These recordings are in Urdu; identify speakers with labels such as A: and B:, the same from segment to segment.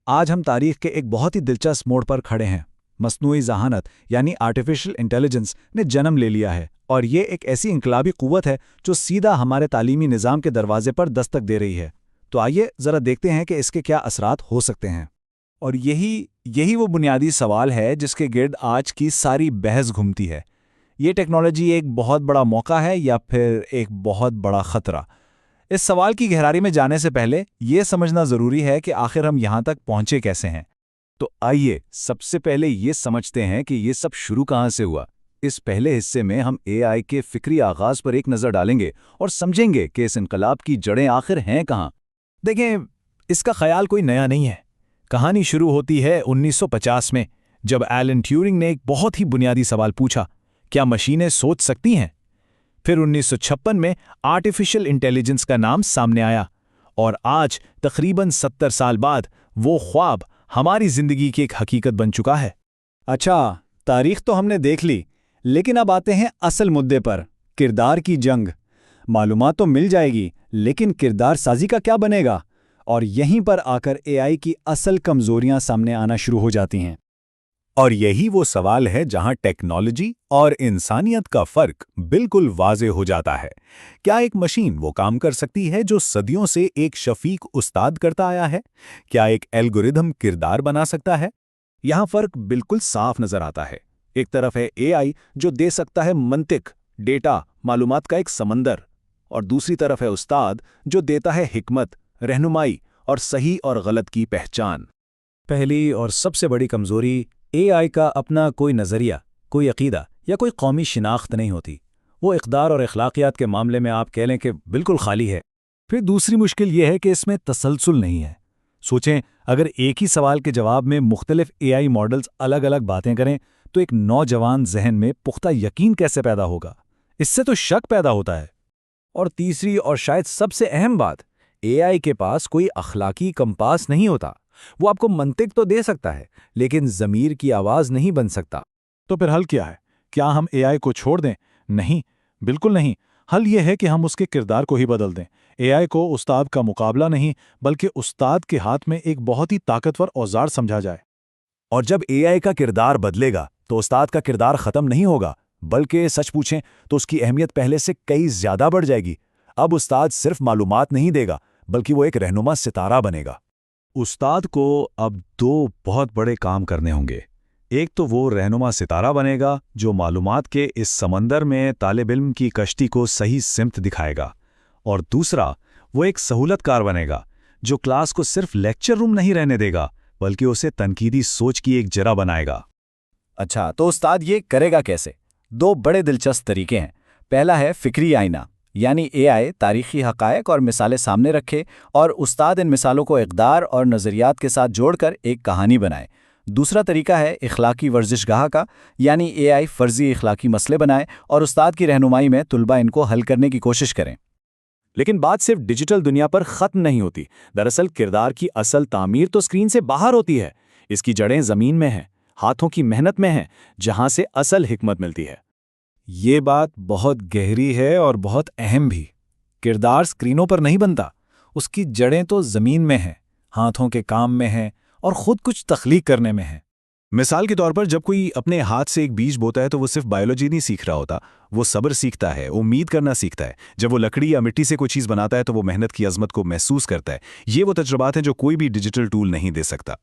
A: آج ہم تاریخ کے ایک بہت ہی دلچسپ موڑ پر کھڑے ہیں۔ مصنوعی ذہانت یعنی آرٹیفیشل انٹیلیجنس نے جنم لے لیا ہے، اور یہ ایک ایسی انقلابی قوت ہے جو سیدھا ہمارے تعلیمی نظام کے دروازے پر دستک دے رہی ہے۔ تو آئیے ذرا دیکھتے ہیں کہ اس کے کیا اثرات ہو سکتے ہیں۔
B: اور یہی وہ بنیادی سوال ہے جس کے گرد آج کی ساری بحث گھومتی ہے۔ یہ ٹیکنالوجی ایک بہت بڑا موقع ہے یا پھر ایک بہت بڑا خطرہ؟ اس سوال کی گہرائی میں جانے سے پہلے یہ سمجھنا ضروری ہے کہ آخر ہم یہاں تک پہنچے کیسے ہیں۔
A: تو آئیے سب سے پہلے یہ سمجھتے ہیں کہ یہ سب شروع کہاں سے ہوا۔ اس پہلے حصے میں ہم اے آئی کے فکری آغاز پر ایک نظر ڈالیں گے اور سمجھیں گے کہ اس انقلاب کی جڑیں آخر ہیں کہاں۔
B: دیکھیں، اس کا خیال کوئی نیا نہیں ہے۔ کہانی شروع ہوتی ہے 1950 میں، جب ایلن ٹیورنگ نے ایک بہت ہی بنیادی سوال پوچھا: کیا مشینیں سوچ سکتی ہیں؟ پھر 1956 میں آرٹیفیشل انٹیلیجنس کا نام سامنے آیا، اور آج تقریباً 70 سال بعد وہ خواب ہماری زندگی کی ایک حقیقت بن چکا ہے۔
A: اچھا، تاریخ تو ہم نے دیکھ لی، لیکن اب آتے ہیں اصل مدے پر، کردار کی جنگ۔ معلومات تو مل جائے گی، لیکن کردار سازی کا کیا بنے گا؟ اور یہیں پر آ کر اے آئی کی اصل کمزوریاں سامنے آنا شروع ہو جاتی ہیں۔
C: اور یہی وہ سوال ہے جہاں ٹیکنالوجی اور انسانیت کا فرق بالکل واضح ہو جاتا ہے۔ کیا ایک مشین وہ کام کر سکتی ہے جو صدیوں سے ایک شفیق استاد کرتا آیا ہے؟ کیا ایک الگورتھم کردار بنا سکتا ہے؟
B: یہاں فرق بالکل صاف نظر آتا ہے۔ ایک طرف ہے اے آئی جو دے سکتا ہے منطق، ڈیٹا، معلومات کا ایک سمندر، اور دوسری طرف ہے استاد جو دیتا ہے حکمت، رہنمائی اور صحیح اور غلط کی پہچان۔
A: پہلی اور سب سے بڑی کمزوری اے آئی کا اپنا کوئی نظریہ، کوئی عقیدہ یا کوئی قومی شناخت نہیں ہوتی۔ وہ اقدار اور اخلاقیات کے معاملے میں آپ کہہ لیں کہ بالکل خالی ہے۔ پھر دوسری مشکل یہ ہے کہ اس میں تسلسل نہیں ہے۔ سوچیں، اگر ایک ہی سوال کے جواب میں مختلف اے آئی ماڈلز الگ الگ باتیں کریں تو ایک نوجوان ذہن میں پختہ یقین کیسے پیدا ہوگا؟ اس سے تو شک پیدا ہوتا ہے۔ اور تیسری اور شاید سب سے اہم بات، اے آئی کے پاس کوئی اخلاقی کمپاس نہیں ہوتا۔ وہ آپ کو منطق تو دے سکتا ہے، لیکن ضمیر کی آواز نہیں بن سکتا۔
B: تو پھر حل کیا ہے؟ کیا ہم اے آئی کو چھوڑ دیں؟ نہیں، بالکل نہیں۔ حل یہ ہے کہ ہم اس کے کردار کو ہی بدل دیں۔ اے آئی کو استاد کا مقابلہ نہیں، بلکہ استاد کے ہاتھ میں ایک بہت ہی طاقتور اوزار سمجھا جائے۔
C: اور جب اے آئی کا کردار بدلے گا تو استاد کا کردار ختم نہیں ہوگا، بلکہ سچ پوچھیں تو اس کی اہمیت پہلے سے کئی زیادہ بڑھ جائے گی۔ اب استاد صرف معلومات نہیں دے گا، بلکہ وہ ایک رہنما ستارہ بنے گا۔
A: استاد کو اب دو بہت بڑے کام کرنے ہوں گے۔ ایک تو وہ رہنما ستارہ بنے گا جو معلومات کے اس سمندر میں طالب علم کی کشتی کو صحیح سمت دکھائے گا، اور دوسرا وہ ایک سہولت کار بنے گا جو کلاس کو صرف لیکچر روم نہیں رہنے دے گا، بلکہ اسے تنقیدی سوچ کی ایک جرہ بنائے گا۔
B: اچھا، تو استاد یہ کرے گا کیسے؟ دو بڑے دلچسپ طریقے ہیں۔ پہلا ہے فکری آئینہ، یعنی اے آئی تاریخی حقائق اور مثالیں سامنے رکھے اور استاد ان مثالوں کو اقدار اور نظریات کے ساتھ جوڑ کر ایک کہانی بنائے۔ دوسرا طریقہ ہے اخلاقی ورزش گاہ کا، یعنی اے آئی فرضی اخلاقی مسئلے بنائے اور استاد کی رہنمائی میں طلباء ان کو حل کرنے کی کوشش کریں۔
C: لیکن بات صرف ڈیجیٹل دنیا پر ختم نہیں ہوتی۔ دراصل کردار کی اصل تعمیر تو اسکرین سے باہر ہوتی ہے۔ اس کی جڑیں زمین میں ہیں، ہاتھوں کی محنت میں ہیں، جہاں سے اصل حکمت ملتی ہے۔
A: یہ بات بہت گہری ہے اور بہت اہم بھی۔ کردار سکرینوں پر نہیں بنتا، اس کی جڑیں تو زمین میں ہیں، ہاتھوں کے کام میں ہیں اور خود کچھ تخلیق کرنے میں ہیں۔
C: مثال کے طور پر جب کوئی اپنے ہاتھ سے ایک بیج بوتا ہے تو وہ صرف بایولوجی نہیں سیکھ رہا ہوتا، وہ صبر سیکھتا ہے، امید کرنا سیکھتا ہے۔ جب وہ لکڑی یا مٹی سے کوئی چیز بناتا ہے تو وہ محنت کی عظمت کو محسوس کرتا ہے۔ یہ وہ تجربات ہیں جو کوئی بھی ڈیجیٹل ٹول نہیں دے سکتا۔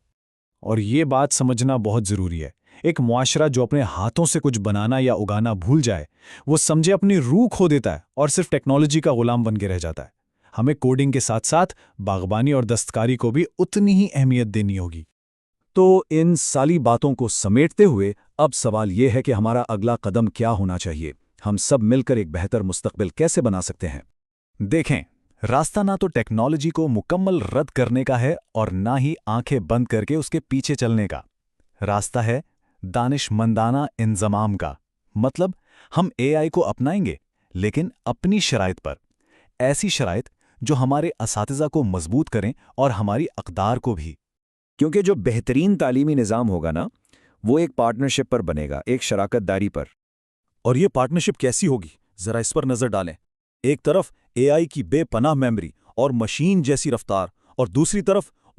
B: اور یہ بات سمجھنا بہت ضروری ہے۔ ایک معاشرہ جو اپنے ہاتھوں سے کچھ بنانا یا اگانا بھول جائے، وہ سمجھے اپنی روح کھو دیتا ہے اور صرف ٹیکنالوجی کا غلام بن کے رہ جاتا ہے۔ ہمیں کوڈنگ کے ساتھ ساتھ باغبانی اور دستکاری کو بھی اتنی ہی اہمیت دینی ہوگی۔
A: تو ان ساری باتوں کو سمیٹتے ہوئے اب سوال یہ ہے کہ ہمارا اگلا قدم کیا ہونا چاہیے؟ ہم سب مل کر ایک بہتر مستقبل کیسے بنا سکتے ہیں؟
C: دیکھیں، راستہ نہ تو ٹیکنالوجی کو مکمل رد کرنے کا ہے اور نہ ہی آنکھیں بند کر کے اس کے پیچھے چلنے کا۔ راستہ ہے دانش مندانہ انضمام کا۔ مطلب ہم اے آئی کو اپنائیں گے، لیکن اپنی شرائط پر، ایسی شرائط جو ہمارے اساتذہ کو مضبوط کریں اور ہماری اقدار کو بھی۔
D: کیونکہ جو بہترین تعلیمی نظام ہوگا نا، وہ ایک پارٹنرشپ پر بنے گا، ایک شراکت داری پر۔
B: اور یہ پارٹنرشپ کیسی ہوگی؟ ذرا اس پر نظر ڈالیں۔ ایک طرف اے آئی کی بے پناہ میموری اور مشین جیسی رفتار، اور دوسری طرف